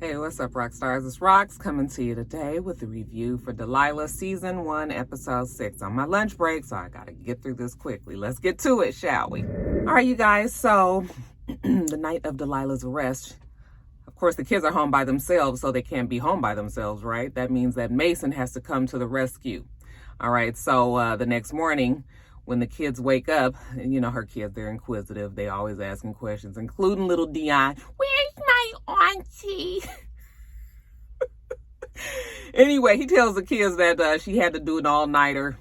Hey, what's up, Roxstars? It's Rox coming to you today with a review for Delilah Season 1, Episode 6. On my lunch break, so I gotta get through this quickly. Let's get to it, shall we? All right, you guys, so the night of Delilah's arrest, of course, the kids are home by themselves, so they can't be home by themselves, right? That means that Mason has to come to the rescue. All right, so the next morning, when the kids wake up, and you know her kids, they're inquisitive. They always asking questions, including little Dion. Where's my auntie? Anyway, he tells the kids that she had to do an all-nighter,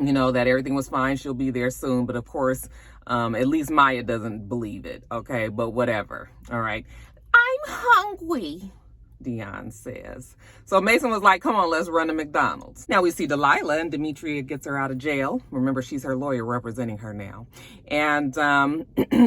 you know, that everything was fine. She'll be there soon. But of course, at least Maya doesn't believe it. Okay, but whatever. All right. I'm hungry, Dion says. So Mason was like, come on, let's run to McDonald's. Now we see Delilah, and Demetria gets her out of jail. Remember, she's her lawyer representing her now. And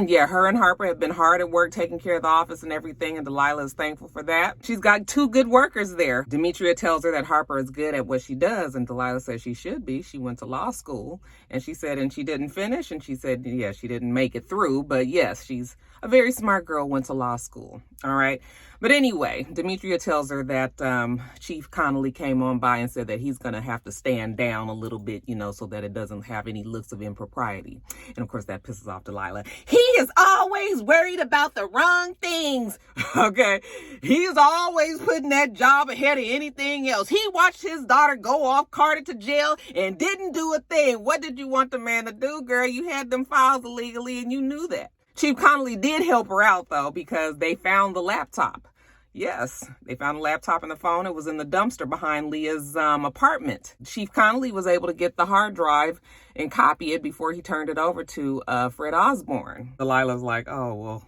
yeah, her and Harper have been hard at work taking care of the office and everything, and Delilah is thankful for that. She's got two good workers there. Demetria tells her that Harper is good at what she does, and Delilah says she should be. She went to law school, and she said, and she didn't finish, and she said, yeah, she didn't make it through, but yes, she's a very smart girl, went to law school. All right. But anyway, Demetria tells her that Chief Connolly came on by and said that he's going to have to stand down a little bit, you know, so that it doesn't have any looks of impropriety. And of course, that pisses off Delilah. He is always worried about the wrong things. Okay. He's always putting that job ahead of anything else. He watched his daughter go off, carted to jail, and didn't do a thing. What did you want the man to do, girl? You had them files illegally, and you knew that. Chief Connolly did help her out, though, because they found the laptop. Yes, they found a laptop and the phone. It was in the dumpster behind Leah's apartment. Chief Connolly was able to get the hard drive and copy it before he turned it over to Fred Osborne. Delilah's like, oh, well,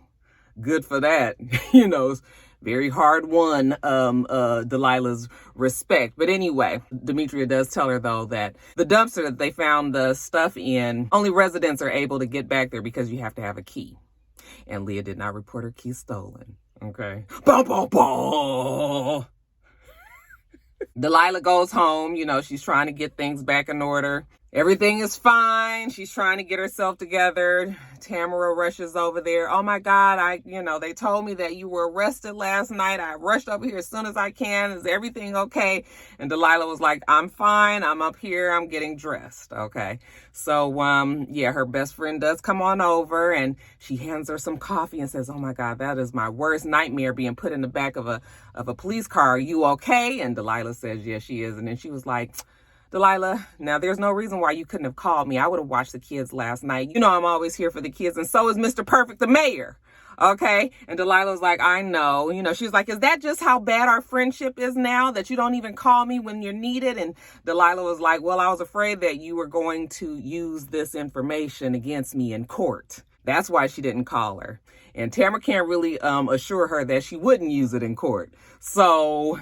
good for that. You know, it's very hard won Delilah's respect. But anyway, Demetria does tell her, though, that the dumpster that they found the stuff in, only residents are able to get back there because you have to have a key. And Leah did not report her key stolen. Okay. Bah, bah, bah. Delilah goes home. You know, she's trying to get things back in order. Everything is fine. She's trying to get herself together. Tamara rushes over there. Oh my God, they told me that you were arrested last night. I rushed over here as soon as I can. Is everything okay? And Delilah was like, I'm fine. I'm up here. I'm getting dressed. Okay. So, yeah, her best friend does come on over and she hands her some coffee and says, oh my God, that is my worst nightmare, being put in the back of a police car. Are you okay? And Delilah says, yes, she is. And then she was like, Delilah, now there's no reason why you couldn't have called me. I would have watched the kids last night. You know I'm always here for the kids, and so is Mr. Perfect, the mayor. Okay? And Delilah's like, I know. You know, she's like, is that just how bad our friendship is now, that you don't even call me when you're needed? And Delilah was like, well, I was afraid that you were going to use this information against me in court. That's why she didn't call her. And Tamara can't really assure her that she wouldn't use it in court. So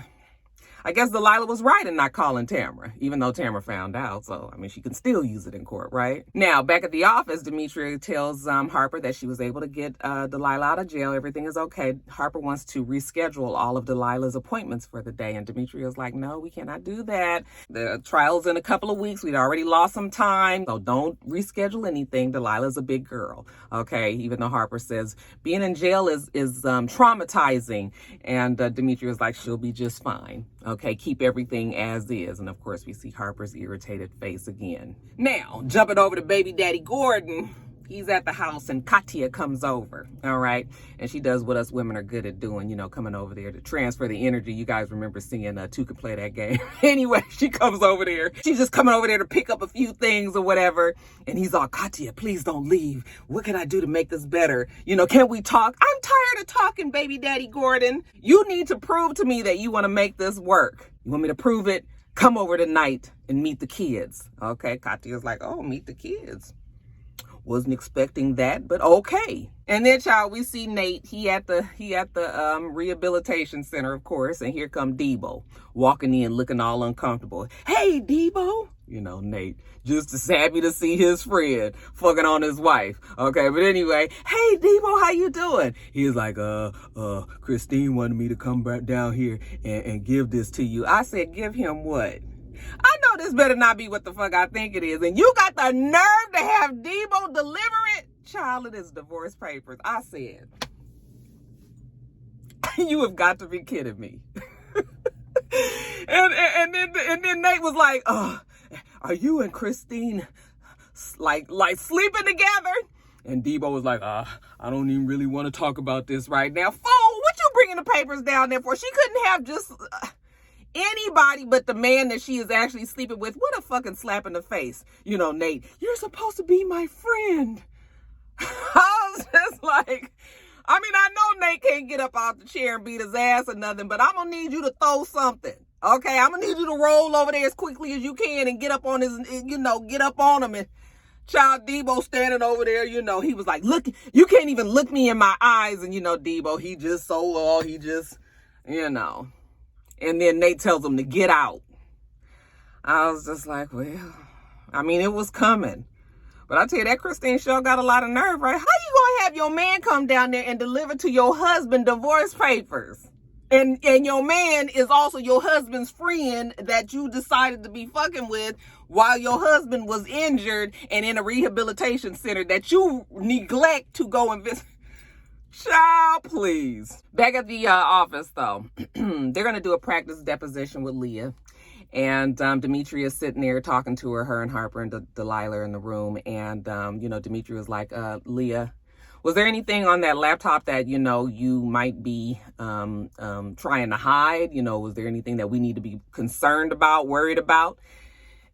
I guess Delilah was right in not calling Tamara, even though Tamara found out. So, I mean, she can still use it in court, right? Now, back at the office, Demetria tells Harper that she was able to get Delilah out of jail. Everything is okay. Harper wants to reschedule all of Delilah's appointments for the day. And Demetria's like, no, we cannot do that. The trial's in a couple of weeks. We'd already lost some time. So don't reschedule anything. Delilah's a big girl, okay? Even though Harper says being in jail is traumatizing. And Demetria's like, she'll be just fine. Okay, keep everything as is. And of course, we see Harper's irritated face again. Now, jumping over to baby daddy Gordon. He's at the house and Katia comes over, all right? And she does what us women are good at doing, you know, coming over there to transfer the energy. You guys remember seeing Two Can Play That Game. Anyway, she comes over there. She's just coming over there to pick up a few things or whatever. And he's all, Katia, please don't leave. What can I do to make this better? You know, can we talk? I'm tired of talking, baby daddy Gordon. You need to prove to me that you want to make this work. You want me to prove it? Come over tonight and meet the kids. Okay, Katia's like, oh, meet the kids. Wasn't expecting that, but okay. And then, child, we see Nate. He at the rehabilitation center, of course. And here come Debo walking in, looking all uncomfortable. Hey, Debo. You know, Nate just as happy to see his friend fucking on his wife. Okay, but anyway, hey, Debo, how you doing? He's like, Christine wanted me to come back down here and give this to you. I said, give him what? I know this better not be what the fuck I think it is. And you got the nerve to have Debo deliver it? Child, it is divorce papers. I said, You have got to be kidding me. and then Nate was like, are you and Christine like sleeping together? And Debo was like, I don't even really want to talk about this right now. Fool, what you bringing the papers down there for? She couldn't have just anybody but the man that she is actually sleeping with. What a fucking slap in the face. You know, Nate, you're supposed to be my friend. I was just like, I mean, I know Nate can't get up out the chair and beat his ass or nothing, but I'm going to need you to throw something. Okay, I'm going to need you to roll over there as quickly as you can and get up on his, get up on him. And Child Debo standing over there, he was like, look, you can't even look me in my eyes. And, Debo, he just And then Nate tells him to get out. I was just like, well, I mean, it was coming. But I tell you, that Christine sure got a lot of nerve, right? How you gonna have your man come down there and deliver to your husband divorce papers? And your man is also your husband's friend that you decided to be fucking with while your husband was injured and in a rehabilitation center that you neglect to go and visit. Child, please. Back at the office, though, they're going to do a practice deposition with Leah. And Demetria is sitting there talking to her and Harper and Delilah in the room. And, Demetria was like, Leah, was there anything on that laptop that, you might be trying to hide? Was there anything that we need to be concerned about, worried about?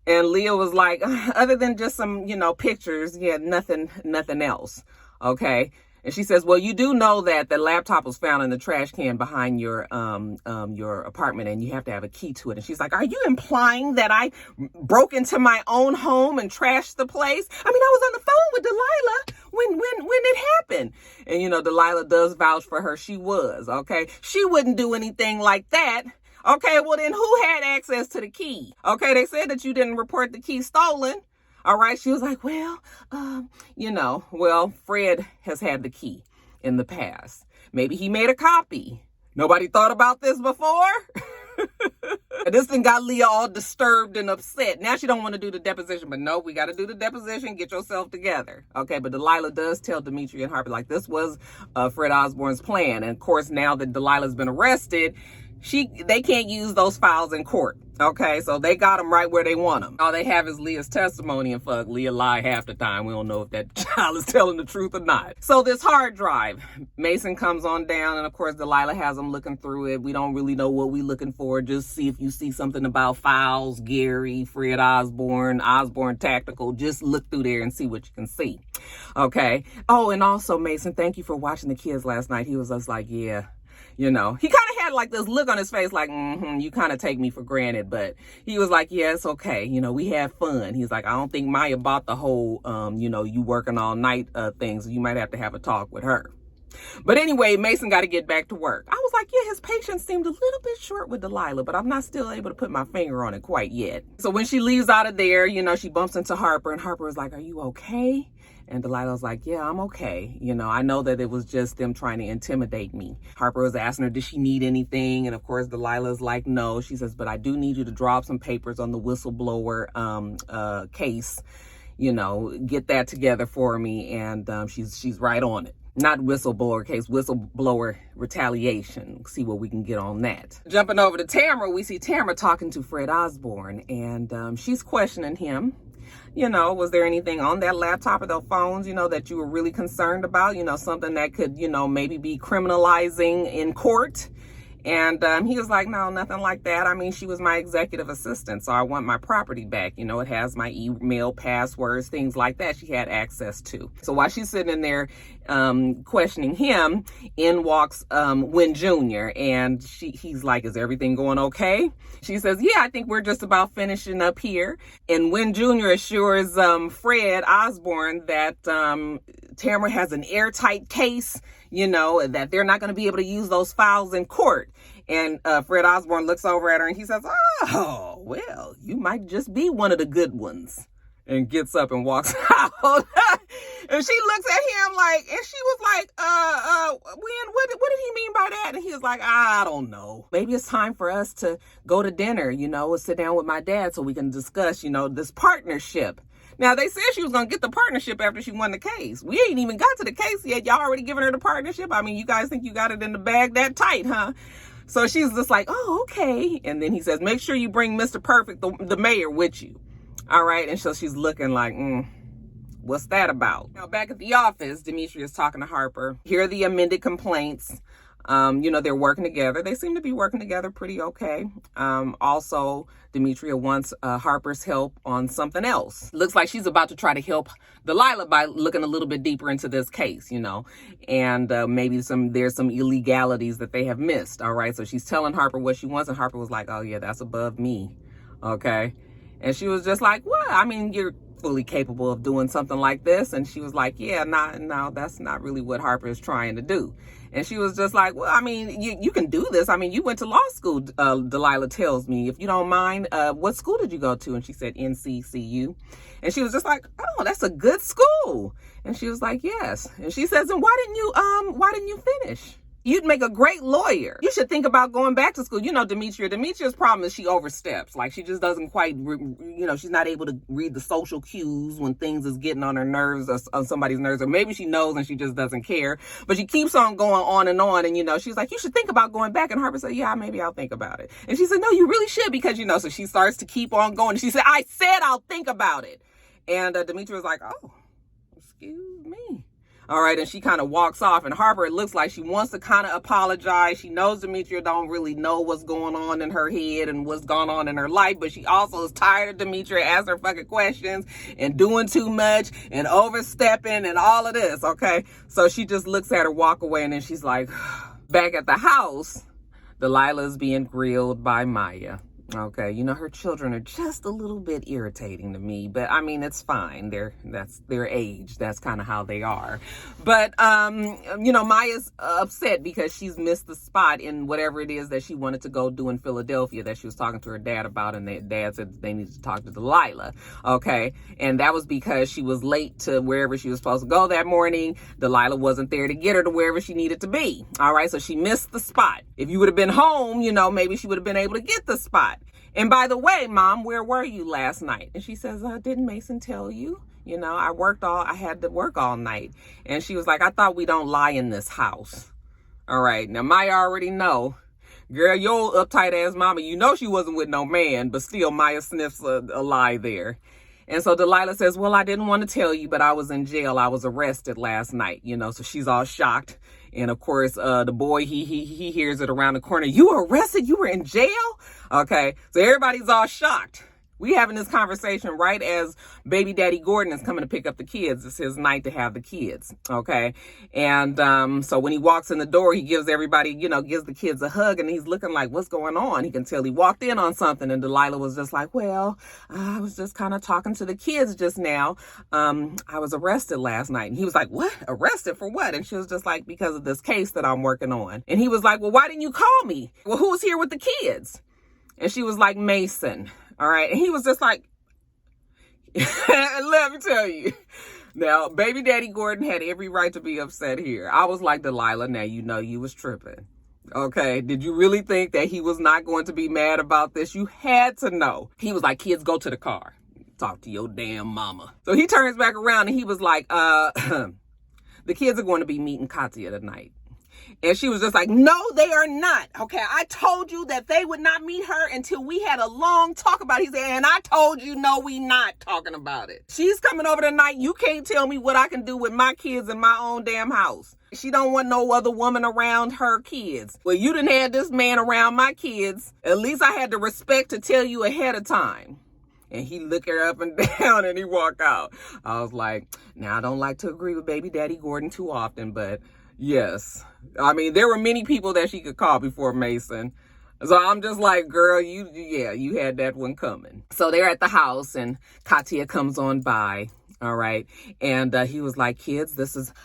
And Leah was like, other than just some, pictures, nothing else. Okay. And she says, well, you do know that the laptop was found in the trash can behind your apartment and you have to have a key to it. And she's like, are you implying that I broke into my own home and trashed the place? I mean, I was on the phone with Delilah when it happened. And, Delilah does vouch for her. She was, okay? She wouldn't do anything like that. Okay, well, then who had access to the key? Okay, they said that you didn't report the key stolen. All right. She was like, well, Fred has had the key in the past. Maybe he made a copy. Nobody thought about this before. This thing got Leah all disturbed and upset. Now she don't want to do the deposition, but no, we got to do the deposition. Get yourself together. Okay. But Delilah does tell Demetria and Harper, like, this was Fred Osborne's plan. And of course, now that Delilah's been arrested, they can't use those files in court. Okay, so they got them right where they want them. All they have is Leah's testimony, and fuck, Leah lied half the time. We don't know if that child is telling the truth or not. So this hard drive, Mason comes on down, and of course Delilah has him looking through it. We don't really know what we're looking for. Just see if you see something about files, Gary, Fred Osborne, Osborne Tactical. Just look through there and see what you can see. Okay. Oh, and also Mason, thank you for watching the kids last night. He was just like, yeah. He kind of had like this look on his face like, you kind of take me for granted. But he was like, yeah, it's okay. We had fun. He's like, I don't think Maya bought the whole, you working all night thing. So you might have to have a talk with her. But anyway, Mason got to get back to work. I was like, yeah, his patience seemed a little bit short with Delilah, but I'm not still able to put my finger on it quite yet. So when she leaves out of there, she bumps into Harper, and Harper was like, are you okay? And Delilah was like, yeah, I'm okay. I know that it was just them trying to intimidate me. Harper was asking her, did she need anything? And of course, Delilah's like, no. She says, but I do need you to draw up some papers on the whistleblower case. Get that together for me. And she's right on it. Not whistleblower case, whistleblower retaliation. See what we can get on that. Jumping over to Tamara, we see Tamara talking to Fred Osborne, and she's questioning him. Was there anything on that laptop or those phones, that you were really concerned about? Something that could, maybe be criminalizing in court. And he was like, no, nothing like that. I mean, she was my executive assistant, so I want my property back. It has my email, passwords, things like that she had access to. So while she's sitting in there questioning him, in walks Wynn Jr. And he's like, is everything going okay? She says, yeah, I think we're just about finishing up here. And Wynn Jr. assures Fred Osborne that Tamara has an airtight case, that they're not going to be able to use those files in court. And Fred Osborne looks over at her and he says, oh, well, you might just be one of the good ones. And gets up and walks out. And she looks at him like, and she was like, Wynn, what did he mean by that? And he was like, I don't know. Maybe it's time for us to go to dinner, sit down with my dad so we can discuss, this partnership. Now, they said she was going to get the partnership after she won the case. We ain't even got to the case yet. Y'all already giving her the partnership? I mean, you guys think you got it in the bag that tight, huh? So she's just like, oh, okay. And then he says, make sure you bring Mr. Perfect, the mayor, with you. All right. And so she's looking like, what's that about? Now, back at the office, Demetria is talking to Harper. Here are the amended complaints. They're working together. They seem to be working together pretty okay. Also, Demetria wants Harper's help on something else. Looks like she's about to try to help Delilah by looking a little bit deeper into this case, and maybe there's some illegalities that they have missed. All right. So she's telling Harper what she wants, and Harper was like, oh yeah, that's above me. Okay. And she was just like, well, I mean, you're fully capable of doing something like this. And she was like, yeah, no, that's not really what Harper is trying to do. And she was just like, well, I mean, you can do this. I mean, you went to law school, Delilah tells me. If you don't mind, what school did you go to? And she said, NCCU. And she was just like, oh, that's a good school. And she was like, yes. And she says, and why didn't you finish? You'd make a great lawyer. You should think about going back to school. Demetria's problem is she oversteps. Like, she just doesn't quite, she's not able to read the social cues when things is getting on her nerves or on somebody's nerves. Or maybe she knows and she just doesn't care. But she keeps on going on. And, she's like, you should think about going back. And Harper said, yeah, maybe I'll think about it. And she said, no, you really should because, so she starts to keep on going. She said, I said I'll think about it. And Demetria was like, oh, excuse me. All right, and she kind of walks off, and Harper, it looks like she wants to kind of apologize. She knows Demetria don't really know what's going on in her head and what's going on in her life, but she also is tired of Demetria asking her fucking questions and doing too much and overstepping and all of this, okay? So she just looks at her walk away, and then she's like, back at the house, Delilah is being grilled by Maya. Okay, her children are just a little bit irritating to me, but I mean, it's fine. That's their age. That's kind of how they are. But, Maya's upset because she's missed the spot in whatever it is that she wanted to go do in Philadelphia that she was talking to her dad about, and their dad said they needed to talk to Delilah. Okay, and that was because she was late to wherever she was supposed to go that morning. Delilah wasn't there to get her to wherever she needed to be. All right, so she missed the spot. If you would have been home, maybe she would have been able to get the spot. And by the way, Mom, where were you last night? And she says, didn't Mason tell you? I had to work all night. And she was like, I thought we don't lie in this house. All right. Now, Maya already know. Girl, your uptight ass mama, she wasn't with no man, but still Maya sniffs a lie there. And so Delilah says, well, I didn't want to tell you, but I was in jail. I was arrested last night, so she's all shocked. And of course, the boy, he hears it around the corner. You were arrested? You were in jail? Okay. So everybody's all shocked. We having this conversation right as baby daddy Gordon is coming to pick up the kids. It's his night to have the kids. Okay. And so when he walks in the door, he gives everybody, gives the kids a hug, and he's looking like, what's going on? He can tell he walked in on something. And Delilah was just like, well, I was just kind of talking to the kids just now. I was arrested last night. And he was like, what? Arrested for what? And she was just like, because of this case that I'm working on. And he was like, well, why didn't you call me? Well, who was here with the kids? And she was like, Mason. All right. And he was just like, let me tell you. Now, baby daddy Gordon had every right to be upset here. I was like, Delilah, now you was tripping. Okay. Did you really think that he was not going to be mad about this? You had to know. He was like, kids, go to the car. Talk to your damn mama. So he turns back around and he was like, the kids are going to be meeting Katya tonight. And she was just like, no, they are not. Okay, I told you that they would not meet her until we had a long talk about it. He said, and I told you, no, we not talking about it. She's coming over tonight. You can't tell me what I can do with my kids in my own damn house. She don't want no other woman around her kids. Well, you done had this man around my kids. At least I had the respect to tell you ahead of time. And he looked her up and down and he walked out. I was like, now I don't like to agree with baby daddy Gordon too often, but yes. I mean, there were many people that she could call before Mason. So I'm just like, girl, you had that one coming. So they're at the house and Katya comes on by. All right. And he was like, kids,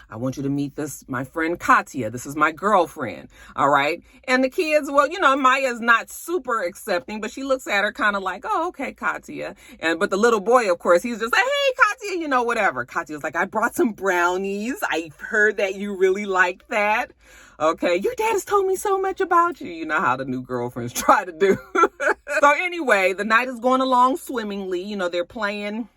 I want you to meet my friend Katya. This is my girlfriend. All right. And the kids, well, Maya's not super accepting, but she looks at her kind of like, oh, okay, Katya. But the little boy, of course, he's just like, hey, Katya, whatever. Katya's like, I brought some brownies. I heard that you really liked that. Okay. Your dad has told me so much about you. You know how the new girlfriends try to do. So anyway, the night is going along swimmingly. They're playing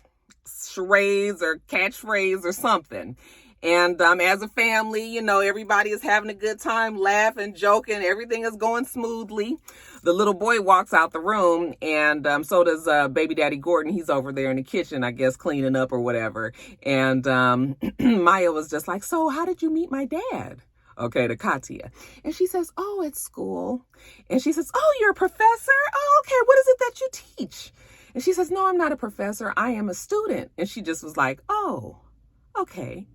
charades or catchphrase or something. And as a family, you know, everybody is having a good time, laughing, joking. Everything is going smoothly. The little boy walks out the room, and so does baby daddy Gordon. He's over there in the kitchen, I guess, cleaning up or whatever. And Maya was just like, so how did you meet my dad? Okay, to Katia. And she says, oh, at school. And she says, oh, you're a professor? Oh, okay. What is it that you teach? And she says, no, I'm not a professor. I am a student. And she just was like, oh, okay.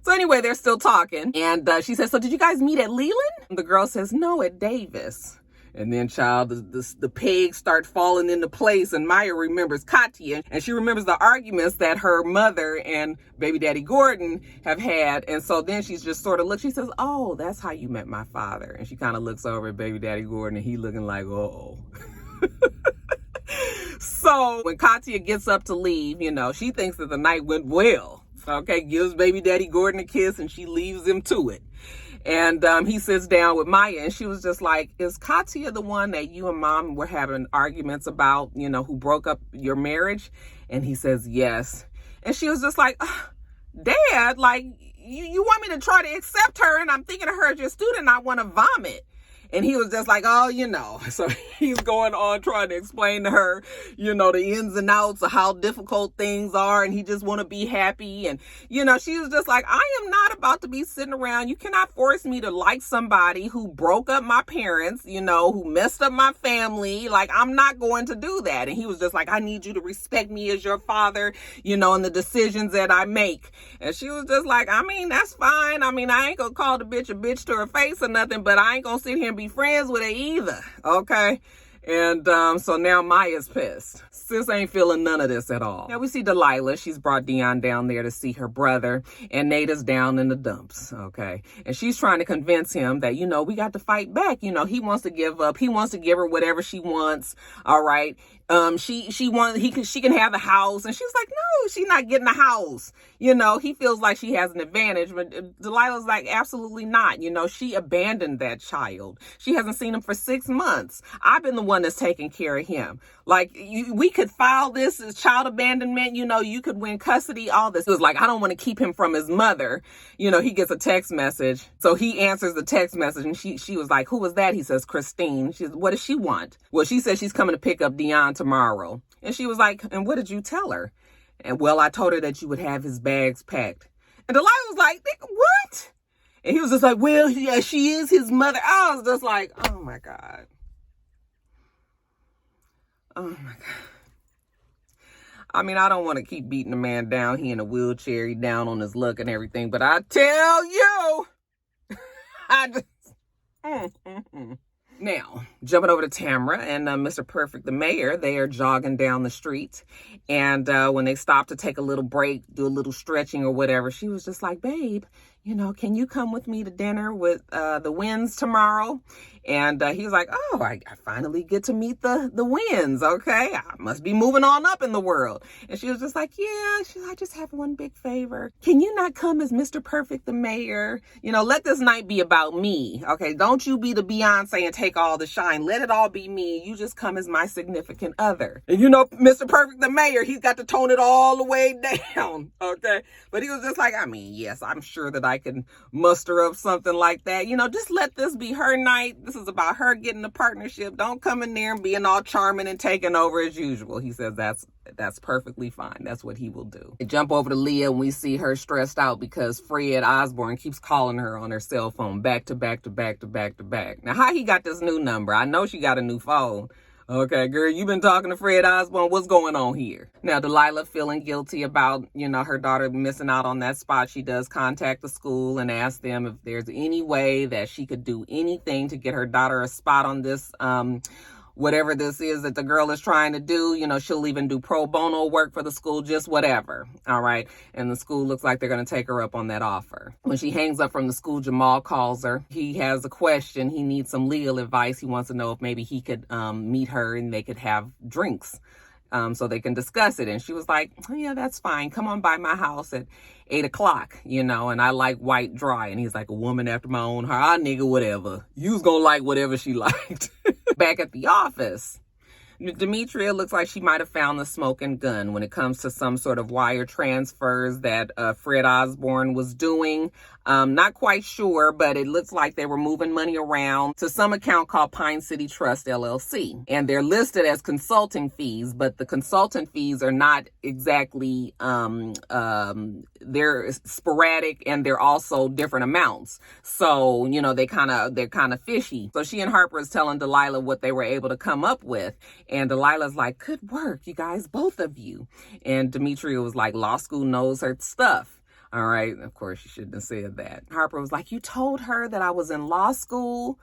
So anyway, they're still talking. And she says, so did you guys meet at Leland? And the girl says, no, at Davis. And then, child, the pegs start falling into place. And Maya remembers Katia. And she remembers the arguments that her mother and baby daddy Gordon have had. And so then she's just sort of looks. She says, oh, that's how you met my father. And she kind of looks over at baby daddy Gordon. And he looking like, uh-oh. So when Katia gets up to leave, you know, she thinks that the night went well. Okay, gives baby daddy Gordon a kiss and she leaves him to it. And he sits down with Maya and she was just like, is Katia the one that you and mom were having arguments about, you know, who broke up your marriage? And he says, yes. And she was just like, Dad, like, you want me to try to accept her and I'm thinking of her as your student, I want to vomit. And he was just like, oh, you know. So he's going on trying to explain to her, you know, the ins and outs of how difficult things are. And he just want to be happy. And, you know, she was just like, I am not about to be sitting around. You cannot force me to like somebody who broke up my parents, you know, who messed up my family. Like, I'm not going to do that. And he was just like, I need you to respect me as your father, you know, and the decisions that I make. And she was just like, I mean, that's fine. I mean, I ain't going to call the bitch a bitch to her face or nothing, but I ain't going to sit here and be friends with her either. Okay. And so now Maya's pissed. Sis ain't feeling none of this at all. Now we see Delilah. She's brought Dion down there to see her brother. And Nada's down in the dumps. Okay. And she's trying to convince him that, you know, we got to fight back. You know, he wants to give up. He wants to give her whatever she wants. All right. She can have the house. And she's like, no, she's not getting a house. You know, he feels like she has an advantage, but Delilah's like, absolutely not. You know, she abandoned that child. She hasn't seen him for 6 months. I've been the one that's taking care of him. Like, we could file this as child abandonment. You know, you could win custody, all this. It was like, I don't want to keep him from his mother. You know, he gets a text message. So he answers the text message and she was like, who was that? He says, Christine. She says, what does she want? Well, she says she's coming to pick up Dion tomorrow. And she was like, and what did you tell her? And well, I told her that you would have his bags packed. And Delilah was like, what? And he was just like, well, yeah, she is his mother. I was just like, oh my God. Oh my God. I mean, I don't want to keep beating the man down. He in a wheelchair, he down on his luck and everything. But I tell you, I just... Now, jumping over to Tamara and Mr. Perfect, the mayor, they are jogging down the street. And when they stop to take a little break, do a little stretching or whatever, she was just like, babe, you know, can you come with me to dinner with the Winds tomorrow? And he was like, oh, I finally get to meet the Winds. Okay, I must be moving on up in the world. And she was just like, yeah, I just have one big favor. Can you not come as Mr. Perfect, the mayor? You know, let this night be about me. Okay, don't you be the Beyonce and take all the shine. Let it all be me. You just come as my significant other. And you know, Mr. Perfect, the mayor, he's got to tone it all the way down. Okay, but he was just like, I mean, yes, I'm sure that I can muster up something like that. You know, just let this be her night. This is about her getting the partnership. Don't come in there and being all charming and taking over as usual. He says that's perfectly fine. That's what he will do. We jump over to Leah and we see her stressed out because Fred Osborne keeps calling her on her cell phone back to back to back to back to back. Now, how he got this new number? I know she got a new phone. Okay, girl, you've been talking to Fred Osborne. What's going on here? Now, Delilah feeling guilty about, you know, her daughter missing out on that spot. She does contact the school and ask them if there's any way that she could do anything to get her daughter a spot on this, whatever this is that the girl is trying to do. You know, she'll even do pro bono work for the school, just whatever. All right. And the school looks like they're going to take her up on that offer. When she hangs up from the school, Jamal calls her. He has a question. He needs some legal advice. He wants to know if maybe he could meet her and they could have drinks so they can discuss it. And she was like, oh, yeah, that's fine. Come on by my house at 8 o'clock, you know, and I like white dry. And he's like, a woman after my own heart. Ah, nigga, whatever. You was going to like whatever she liked. Back at the office, Demetria looks like she might have found the smoking gun when it comes to some sort of wire transfers that Fred Osborne was doing. Not quite sure, but it looks like they were moving money around to some account called Pine City Trust LLC. And they're listed as consulting fees, but the consultant fees are not exactly, they're sporadic and they're also different amounts. So, you know, they're kind of fishy. So she and Harper is telling Delilah what they were able to come up with. And Delilah's like, good work, you guys, both of you. And Demetria was like, law school knows her stuff. All right. Of course, she shouldn't have said that. Harper was like, you told her that I was in law school?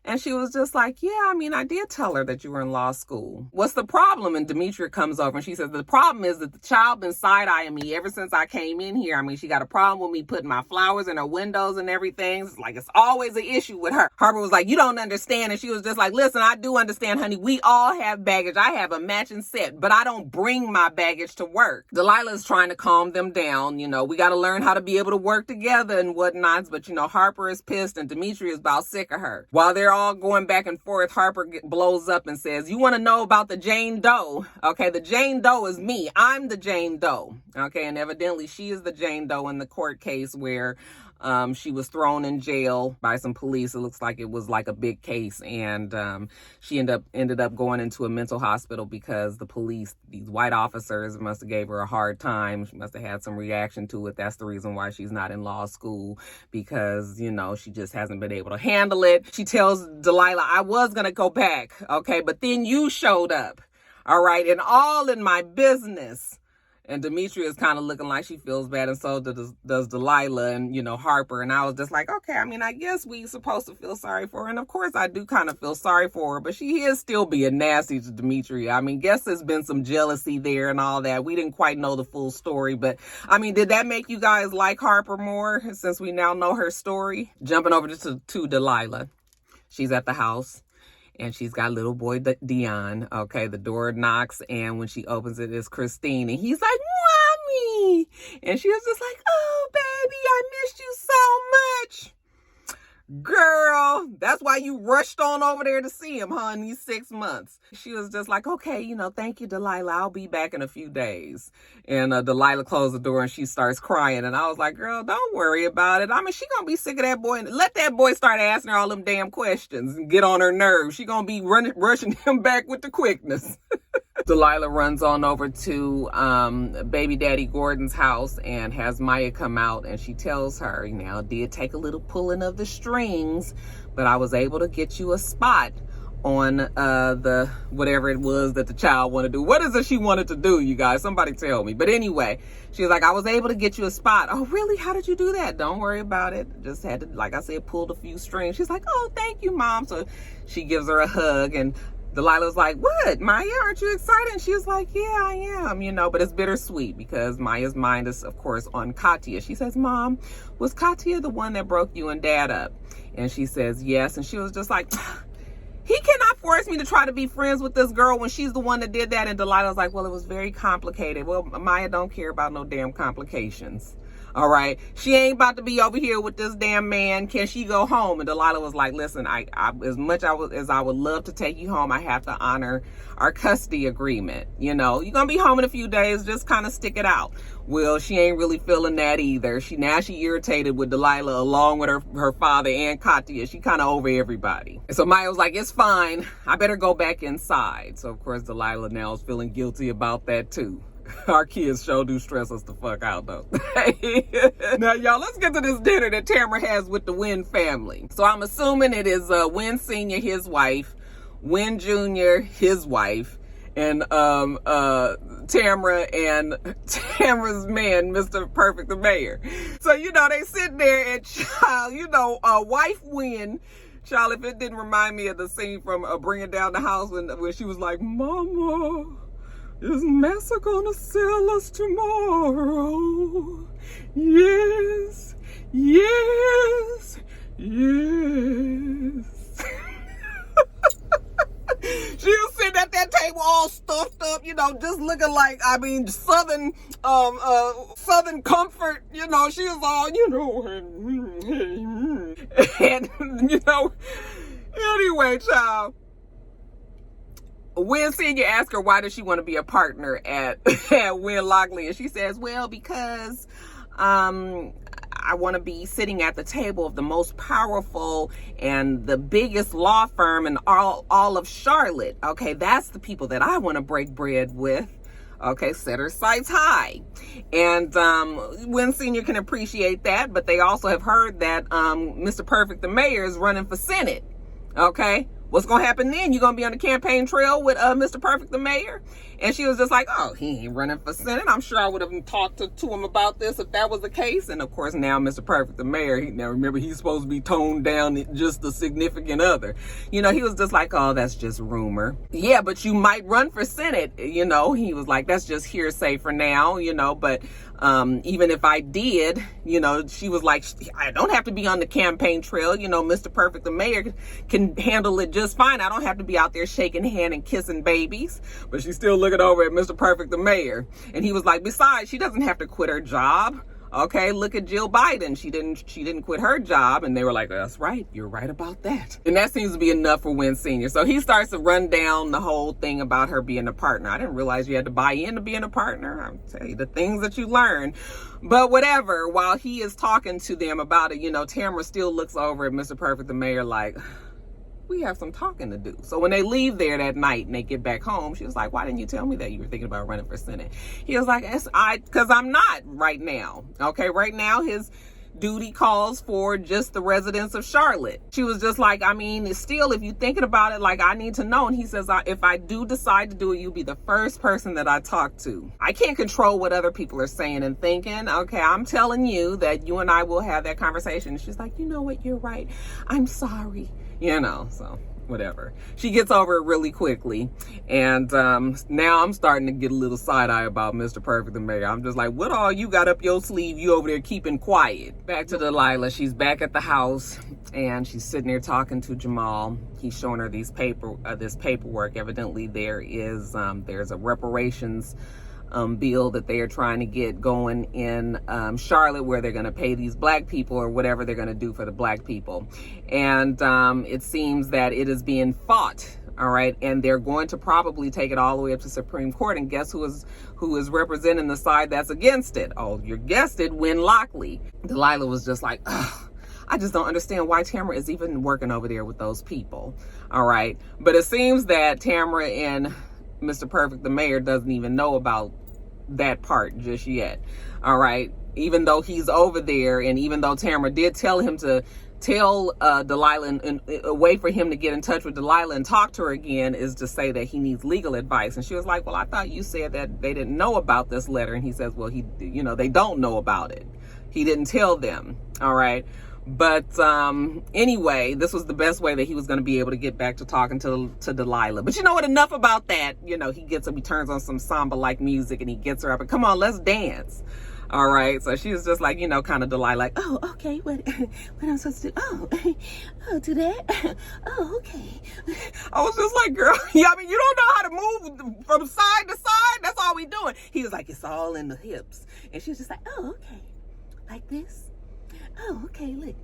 And she was just like, yeah, I mean, I did tell her that you were in law school. What's the problem? And Demetria comes over and she says, the problem is that the child been side-eyeing me ever since I came in here. I mean, she got a problem with me putting my flowers in her windows and everything. It's like, it's always an issue with her. Harper was like, you don't understand. And she was just like, listen, I do understand, honey. We all have baggage. I have a matching set, but I don't bring my baggage to work. Delilah's trying to calm them down. You know, we got to learn how to be able to work together and whatnot. But, you know, Harper is pissed and Demetria is about sick of her. While they're all going back and forth, Harper blows up and says, you want to know about the Jane Doe? Okay, the Jane Doe is me. I'm the Jane Doe. Okay, and evidently she is the Jane Doe in the court case where she was thrown in jail by some police. It looks like it was like a big case, and she ended up going into a mental hospital because the police, these white officers, must have gave her a hard time. She must have had some reaction to it. That's the reason why she's not in law school, because, you know, she just hasn't been able to handle it. She tells Delilah, I was gonna go back, okay, but then you showed up, all right, and all in my business. And Demetria is kind of looking like she feels bad, and so does Delilah and, you know, Harper. And I was just like, okay, I mean, I guess we supposed to feel sorry for her. And of course, I do kind of feel sorry for her, but she is still being nasty to Demetria. I mean, guess there's been some jealousy there and all that. We didn't quite know the full story, but I mean, did that make you guys like Harper more since we now know her story? Jumping over to Delilah. She's at the house. And she's got little boy Dion. Okay, the door knocks, and when she opens it, it's Christine. And he's like, Mommy! And she was just like, oh, baby, I missed you so much. Girl, that's why you rushed on over there to see him, huh, in these 6 months. She was just like, okay, you know, thank you, Delilah. I'll be back in a few days. And Delilah closed the door and she starts crying. And I was like, girl, don't worry about it. I mean, she gonna be sick of that boy. Let that boy start asking her all them damn questions and get on her nerves. She gonna be rushing him back with the quickness. Delilah runs on over to baby daddy Gordon's house and has Maya come out, and she tells her, you know, did take a little pulling of the strings, but I was able to get you a spot on the whatever it was that the child wanted to do. What is it she wanted to do, you guys? Somebody tell me. But anyway, she was like, I was able to get you a spot. Oh, really? How did you do that? Don't worry about it. Just had to, like I said, pulled a few strings. She's like, oh, thank you, Mom. So she gives her a hug, and Delilah's like, what, Maya, aren't you excited? And she was like, yeah, I am, you know, but it's bittersweet because Maya's mind is, of course, on Katya. She says, Mom, was Katya the one that broke you and Dad up? And she says, yes. And she was just like, he cannot force me to try to be friends with this girl when she's the one that did that. And Delilah's like, well, it was very complicated. Well, Maya don't care about no damn complications. All right. She ain't about to be over here with this damn man. Can she go home? And Delilah was like, listen, I as much as I would love to take you home, I have to honor our custody agreement. You know, you're going to be home in a few days. Just kind of stick it out. Well, she ain't really feeling that either. She irritated with Delilah along with her father and Katya. She kind of over everybody. And so Maya was like, it's fine. I better go back inside. So, of course, Delilah now is feeling guilty about that, too. Our kids sure do stress us the fuck out, though. Now, y'all, let's get to this dinner that Tamara has with the Wynn family. So I'm assuming it is Wynn Sr., his wife, Wynn Jr., his wife, and Tamara and Tamara's man, Mr. Perfect, the mayor. So, you know, they sit there and, child, you know, wife Wynn, child, if it didn't remind me of the scene from Bringing Down the House when she was like, Mama, is Massa gonna sell us tomorrow? Yes, yes, yes. She was sitting at that table all stuffed up, you know, just looking like, I mean, Southern comfort, you know. She was all, you know, and you know, anyway, child. Win Senior asked her why does she want to be a partner at at Win Lockley, and she says, well, because I want to be sitting at the table of the most powerful and the biggest law firm in all of Charlotte. Okay, that's the people that I want to break bread with. Okay, set her sights high. And Win Senior can appreciate that, but they also have heard that Mr. Perfect, the mayor, is running for Senate. Okay, what's going to happen then? You're going to be on the campaign trail with Mr. Perfect, the mayor? And she was just like, oh, he ain't running for Senate. I'm sure I would have talked to him about this if that was the case. And of course, now Mr. Perfect, the mayor, now remember, he's supposed to be toned down, just the significant other. You know, he was just like, oh, that's just rumor. Yeah, but you might run for Senate. You know, he was like, that's just hearsay for now, you know, but even if I did, you know, she was like, I don't have to be on the campaign trail. You know, Mr. Perfect, the mayor, can handle it just fine. I don't have to be out there shaking hand and kissing babies. But she's still looking over at Mr. Perfect, the mayor. And he was like, besides, she doesn't have to quit her job. Okay, look at Jill Biden. She didn't quit her job. And they were like, that's right. You're right about that. And that seems to be enough for Win Senior. So he starts to run down the whole thing about her being a partner. I didn't realize you had to buy into being a partner. I'll tell you the things that you learn. But whatever, while he is talking to them about it, you know, Tamara still looks over at Mr. Perfect, the mayor, like, we have some talking to do. So when they leave there that night and they get back home, she was like, why didn't you tell me that you were thinking about running for Senate? He was like, because I'm not right now. Okay, right now his duty calls for just the residents of Charlotte. She was just like, I mean, still, if you're thinking about it, like, I need to know. And he says, if I do decide to do it, you'll be the first person that I talk to. I can't control what other people are saying and thinking. Okay, I'm telling you that you and I will have that conversation. And she's like, you know what, you're right. I'm sorry. You know, so whatever. She gets over it really quickly. And now I'm starting to get a little side-eye about Mr. Perfect, the mayor. I'm just like, what all you got up your sleeve? You over there keeping quiet. Back to Delilah. She's back at the house and she's sitting there talking to Jamal. He's showing her this paperwork. Evidently there's a reparations bill that they are trying to get going in Charlotte, where they're going to pay these black people or whatever they're going to do for the black people. And it seems that it is being fought. All right. And they're going to probably take it all the way up to Supreme Court. And guess who is representing the side that's against it? Oh, you guessed it, Win Lockley. Delilah was just like, ugh. I just don't understand why Tamara is even working over there with those people. All right. But it seems that Tamara and Mr. Perfect, the mayor, doesn't even know about that part just yet. All right. Even though he's over there, and even though Tamara did tell him to tell Delilah, and a way for him to get in touch with Delilah and talk to her again is to say that he needs legal advice. And she was like, well, I thought you said that they didn't know about this letter. And he says, well, they don't know about it. He didn't tell them. All right. But anyway, this was the best way that he was going to be able to get back to talking to Delilah. But you know what? Enough about that. You know, he turns on some samba-like music and he gets her up and, come on, let's dance. All right. So she was just like, you know, kind of Delilah, like, oh, okay. What am I supposed to do? Oh, do that? Oh, okay. I was just like, girl, yeah, I mean, you don't know how to move from side to side. That's all we doing. He was like, it's all in the hips. And she was just like, oh, okay. Like this? Oh, okay, look.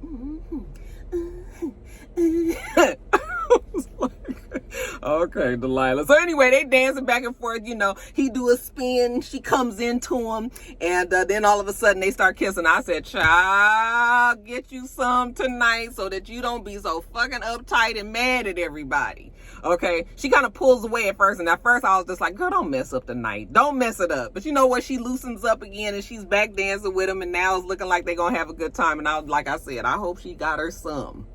Okay, Delilah. So anyway, they dancing back and forth, you know. He do a spin, she comes into him, and then all of a sudden they start kissing. I said, child, get you some tonight so that you don't be so fucking uptight and mad at everybody. Okay, she kind of pulls away at first, and at first I was just like, girl, don't mess up the night. Don't mess it up. But you know what? She loosens up again, and she's back dancing with him, and now it's looking like they're going to have a good time. And like I said, I hope she got her some.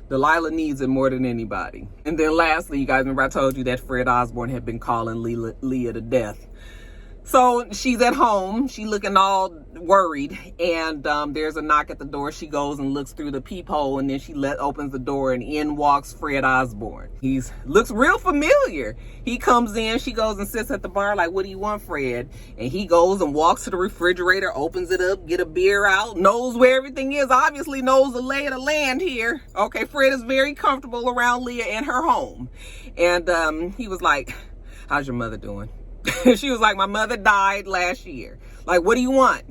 Delilah needs it more than anybody. And then lastly, you guys remember I told you that Fred Osborne had been calling Leah to death. So she's at home. She looking all worried. And there's a knock at the door. She goes and looks through the peephole. And then she opens the door. And in walks Fred Osborne. He looks real familiar. He comes in. She goes and sits at the bar like, what do you want, Fred? And he goes and walks to the refrigerator, opens it up, get a beer out, knows where everything is. Obviously knows the lay of the land here. Okay, Fred is very comfortable around Leah and her home. And he was like, how's your mother doing? She was like, my mother died last year. Like, what do you want?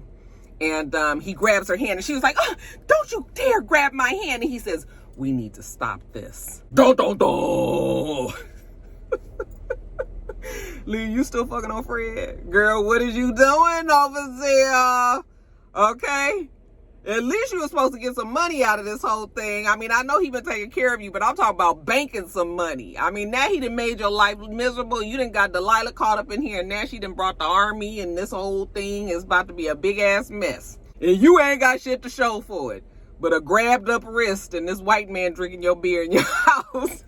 And he grabs her hand and she was like, oh, don't you dare grab my hand. And he says, we need to stop this. Do. Lee, you still fucking on Fred? Girl, what is you doing over there? Okay? At least you were supposed to get some money out of this whole thing. I mean, I know he been taking care of you, but I'm talking about banking some money. I mean, now he done made your life miserable. You done got Delilah caught up in here, and now she done brought the army, and this whole thing is about to be a big-ass mess. And you ain't got shit to show for it, but a grabbed up wrist and this white man drinking your beer in your house.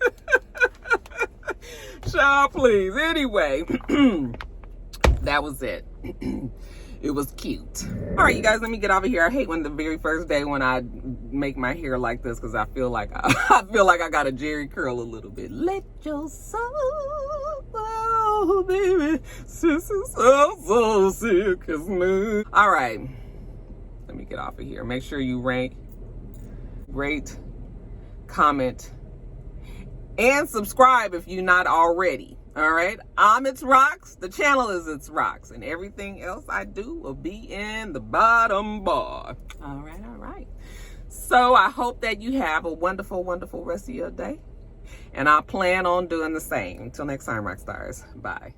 Child, please. Anyway, that was it. It was cute. All right, you guys, let me get over here. I hate when the very first day when I make my hair like this, because I feel like I got a Jerry curl a little bit. Let your soul go, baby. Sister so sick as me. All right, let me get off of here. Make sure you rank, rate, comment, and subscribe if you're not already. All right, I'm itsrox. The channel is itsrox, and everything else I do will be in the bottom bar. All right, all right. So I hope that you have a wonderful, wonderful rest of your day, and I plan on doing the same. Until next time, Roxstars. Bye.